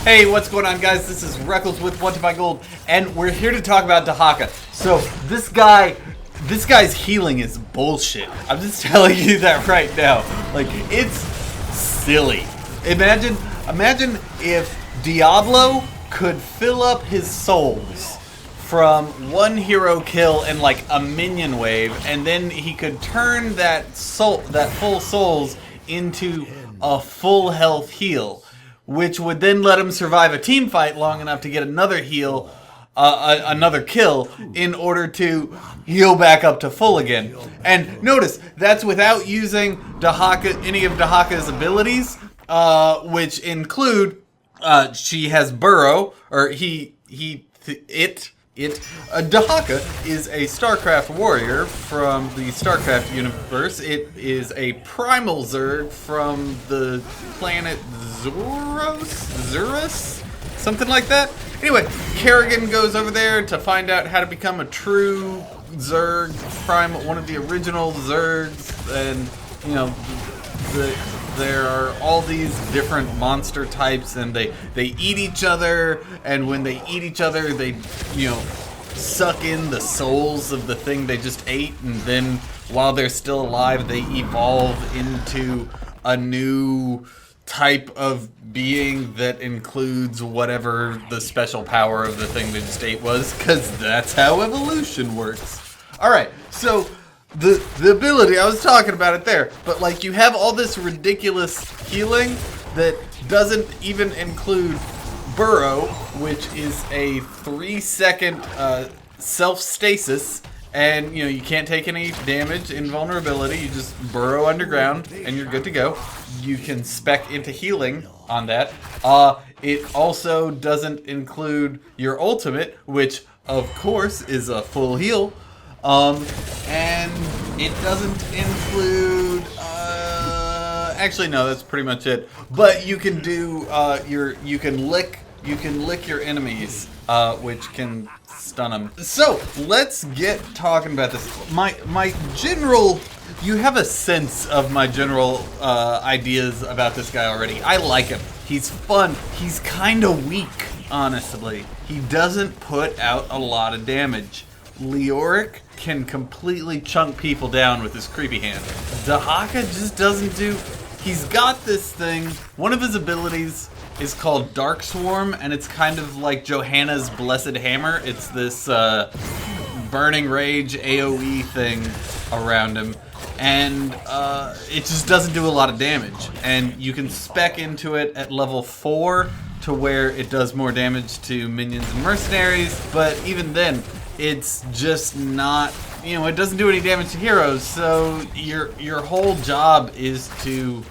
Hey, what's going on, guys? This is Reckles with WTBGold, and we're here to talk about Dehaka. So this guy's healing is bullshit. I'm just telling you that right now. Like, it's silly. Imagine if Diablo could fill up his souls from one hero kill and like a minion wave, and then he could turn that full souls into a full health heal, which would then let him survive a team fight long enough to get another heal, another kill, in order to heal back up to full again. And notice, that's without using any of Dehaka's abilities, which include, she has Burrow, or Dehaka is a Starcraft Warrior from the Starcraft universe. It is a primal Zerg from the planet Zurus? Something like that? Anyway, Kerrigan goes over there to find out how to become a true Zerg, primal, one of the original Zergs, and, you know, there are all these different monster types, and they eat each other, and when they eat each other, they, you know, suck in the souls of the thing they just ate, and then while they're still alive, they evolve into a new type of being that includes whatever the special power of the thing they just ate was, because that's how evolution works. Alright, so the ability, I was talking about it there, but like, you have all this ridiculous healing that doesn't even include Burrow, which is a 3-second self-stasis, and you know, you can't take any damage, invulnerability, you just burrow underground and you're good to go. You can spec into healing on that. It also doesn't include your ultimate, which of course is a full heal. And it doesn't include, actually no, that's pretty much it. But you can do, you can lick your enemies, which can stun them. So, let's get talking about this. My general, you have a sense of my general, ideas about this guy already. I like him. He's fun. He's kinda weak, honestly. He doesn't put out a lot of damage. Leoric can completely chunk people down with his creepy hand. Dehaka just doesn't do... He's got this thing. One of his abilities is called Dark Swarm, and it's kind of like Johanna's Blessed Hammer. It's this burning rage AoE thing around him, and it just doesn't do a lot of damage. And you can spec into it at level 4 to where it does more damage to minions and mercenaries, but even then, it's just not, you know, it doesn't do any damage to heroes, so your whole job is to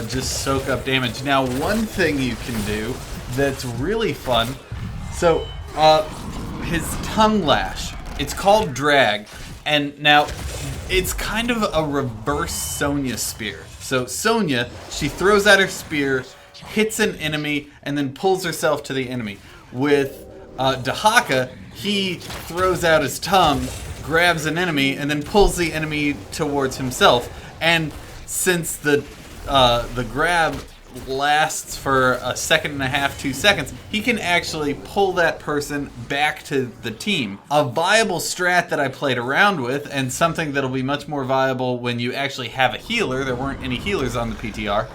just soak up damage. Now, one thing you can do that's really fun, so his tongue lash, it's called drag, and now it's kind of a reverse Sonya spear. So Sonya, she throws out her spear, hits an enemy, and then pulls herself to the enemy. With Dehaka, he throws out his tongue, grabs an enemy, and then pulls the enemy towards himself. And since the grab lasts for a second and a half, 2 seconds, he can actually pull that person back to the team. A viable strat that I played around with, and something that'll be much more viable when you actually have a healer, there weren't any healers on the PTR,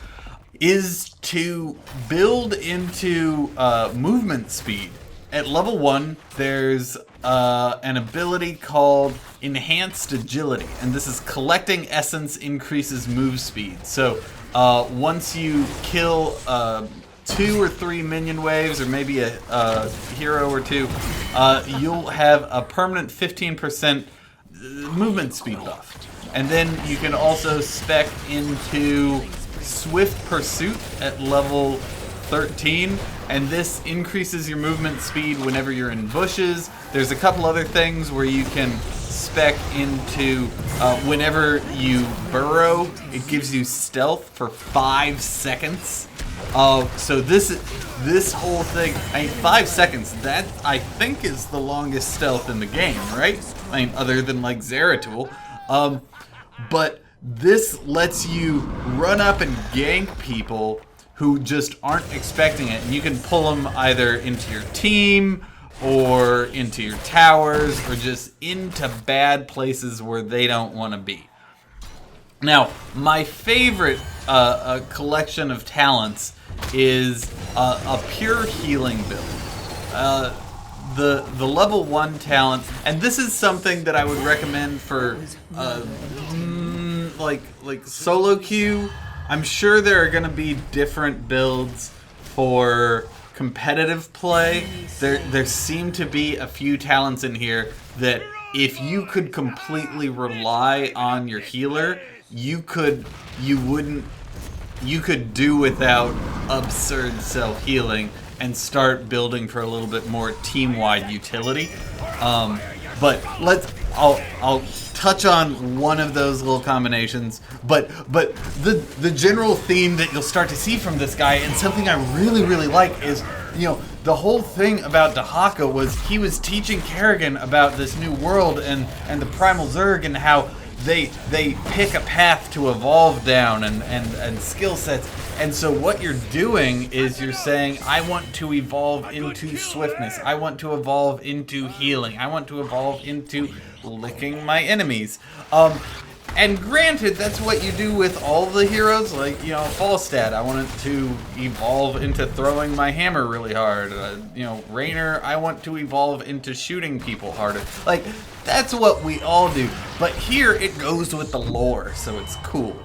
is to build into movement speed. At level 1, there's an ability called Enhanced Agility, and this is collecting essence increases move speed. So once you kill 2 or 3 minion waves, or maybe a hero or 2, you'll have a permanent 15% movement speed buff. And then you can also spec into Swift Pursuit at level 13, and this increases your movement speed whenever you're in bushes. There's a couple other things where you can spec into whenever you burrow, it gives you stealth for 5 seconds. So this whole thing, I mean, 5 seconds, that I think is the longest stealth in the game, right? I mean, other than like Zeratul. But this lets you run up and gank people who just aren't expecting it, and you can pull them either into your team or into your towers or just into bad places where they don't want to be. Now, my favorite collection of talents is a pure healing build. The level 1 talent, and this is something that I would recommend for like solo queue. I'm sure there are going to be different builds for competitive play. There seem to be a few talents in here that if you could completely rely on your healer, you could do without absurd self-healing and start building for a little bit more team-wide utility. But I'll touch on one of those little combinations. But the general theme that you'll start to see from this guy, and something I really like, is, you know, the whole thing about Dehaka was he was teaching Kerrigan about this new world and the primal Zerg and how they pick a path to evolve down and skill sets. And so what you're doing is you're saying, I want to evolve into swiftness. I want to evolve into healing. I want to evolve into licking my enemies. And granted, that's what you do with all the heroes. Like, you know, Falstad, I want it to evolve into throwing my hammer really hard. You know, Raynor, I want to evolve into shooting people harder. Like, that's what we all do. But here, it goes with the lore, so it's cool.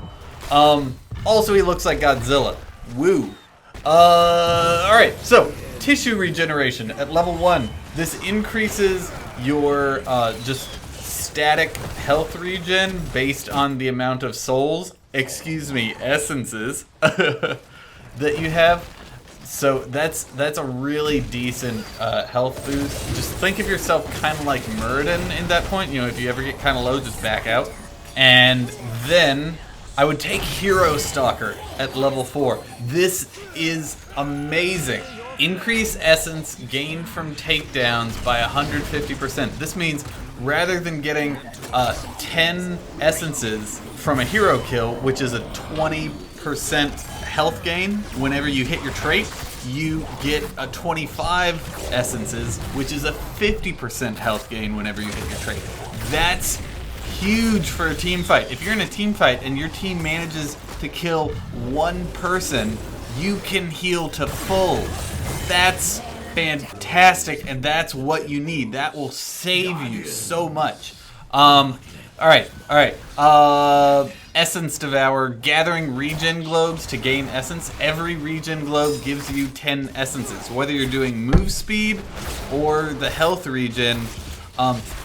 Also, he looks like Godzilla. Woo. Alright, so, tissue regeneration at level 1. This increases your, just static health regen based on the amount of essences that you have. So that's a really decent health boost. Just think of yourself kind of like Muradin in that point. You know, if you ever get kind of low, just back out. And then I would take Hero Stalker at level 4. This is amazing. Increase essence gained from takedowns by 150%. This means rather than getting 10 essences from a hero kill, which is a 20% health gain whenever you hit your trait, you get a 25 essences, which is a 50% health gain whenever you hit your trait. That's huge for a team fight. If you're in a team fight and your team manages to kill one person, you can heal to full. That's fantastic, and that's what you need. That will save you so much. Alright. Essence Devour, gathering regen globes to gain essence. Every regen globe gives you 10 essences. Whether you're doing move speed or the health regen,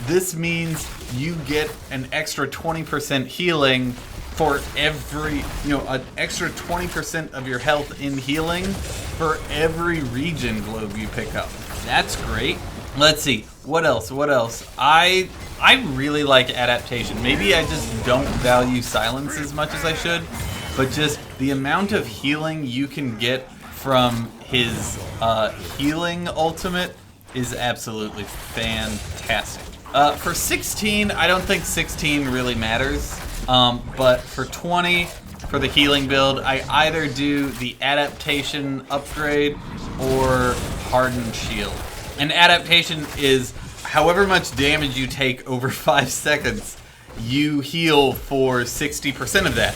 this means you get an extra 20% healing for every, an extra 20% of your health in healing for every regen globe you pick up. That's great. Let's see, what else? I really like adaptation. Maybe I just don't value silence as much as I should, but just the amount of healing you can get from his healing ultimate is absolutely fantastic. For 16, I don't think 16 really matters. But for 20, for the healing build, I either do the adaptation upgrade or hardened shield. And adaptation is however much damage you take over 5 seconds, you heal for 60% of that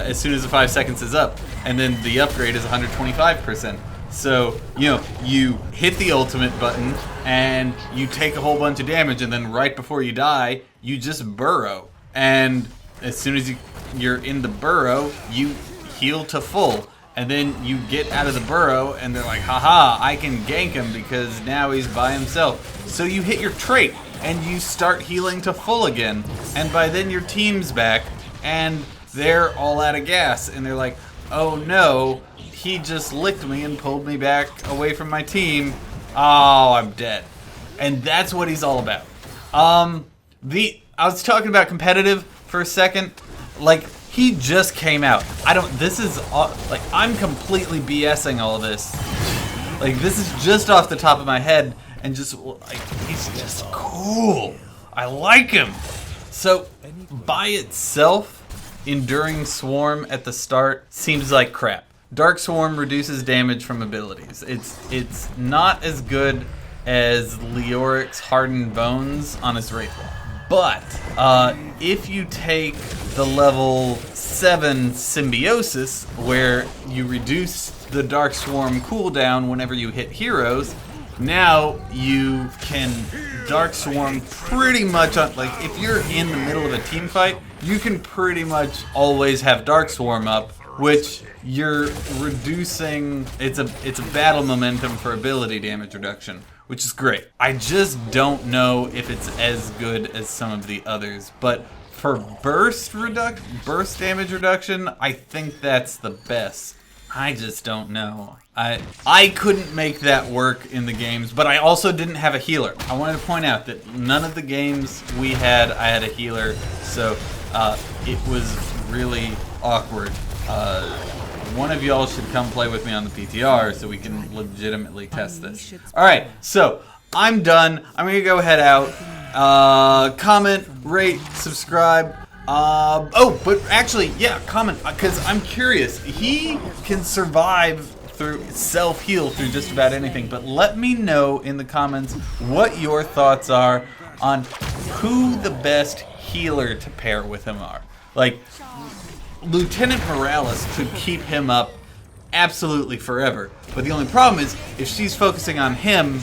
as soon as the 5 seconds is up. And then the upgrade is 125%. So, you hit the ultimate button and you take a whole bunch of damage, and then right before you die, you just burrow. And as soon as you're in the burrow, you heal to full. And then you get out of the burrow, and they're like, haha, I can gank him because now he's by himself. So you hit your trait, and you start healing to full again. And by then your team's back, and they're all out of gas. And they're like, oh no, he just licked me and pulled me back away from my team. Oh, I'm dead. And that's what he's all about. I was talking about competitive for a second. Like, he just came out. I'm completely BSing all this. Like, this is just off the top of my head, and just, like, he's just cool. I like him. So, by itself, Enduring Swarm at the start seems like crap. Dark Swarm reduces damage from abilities. It's not as good as Leoric's Hardened Bones on his Wraithwall. But if you take the level 7 Symbiosis, where you reduce the Dark Swarm cooldown whenever you hit heroes, now you can Dark Swarm pretty much on, like, if you're in the middle of a team fight, you can pretty much always have Dark Swarm up, which you're reducing. It's a battle momentum for ability damage reduction, which is great. I just don't know if it's as good as some of the others, but for burst damage reduction, I think that's the best. I just don't know. I couldn't make that work in the games, but I also didn't have a healer. I wanted to point out that none of the games we had, I had a healer, so it was really awkward. One of y'all should come play with me on the PTR so we can legitimately test this. Alright, so I'm done. I'm gonna go head out. Comment, rate, subscribe. But actually, yeah, comment, because I'm curious. He can survive through self-heal through just about anything, but let me know in the comments what your thoughts are on who the best healer to pair with him are. Like, Lieutenant Morales could keep him up absolutely forever, but the only problem is if she's focusing on him,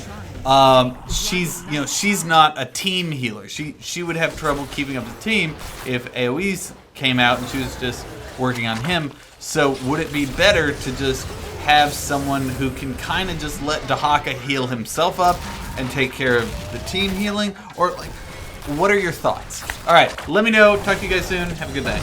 she's not a team healer. She would have trouble keeping up the team if AoEs came out and she was just working on him. So would it be better to just have someone who can kind of just let Dehaka heal himself up and take care of the team healing? Or, like, what are your thoughts? All right, let me know. Talk to you guys soon. Have a good day.